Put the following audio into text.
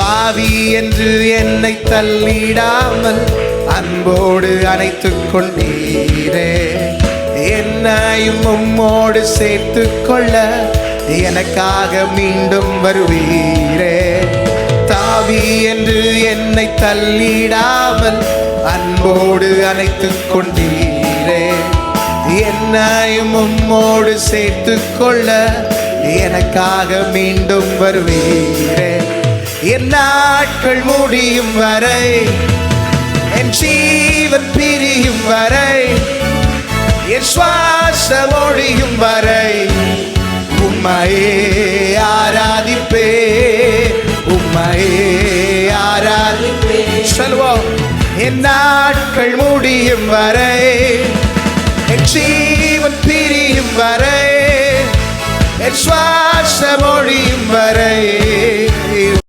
பாவி என்று என்னை தள்ளிடாமல் அன்போடு அணைத்துக் கொண்டீரே. என்னையும் உம்மோடு சேர்த்து கொள்ள எனக்காக மீண்டும் வருவீரே. தாவி என்று என்னை தள்ளிடாமல் அன்போடு அணைத்துக் கொண்டீரே. என்னையும் உம்மோடு சேர்த்து கொள்ள எனக்காக மீண்டும் வருவீரே. என் நாட்கள் முடியும் வரை, என் ஜீவன் பிரியும் வரை, என் சுவாசம் ஒழியும் வரை உம்மையே ஆராதிப்பே, உம்மையே ஆராதிப்பே. சொல்வோம். என் நாட்கள் முடியும் வரை, என் ஜீவன் பிரியும் வரை, என் சுவாசம் ஒழியும் வரை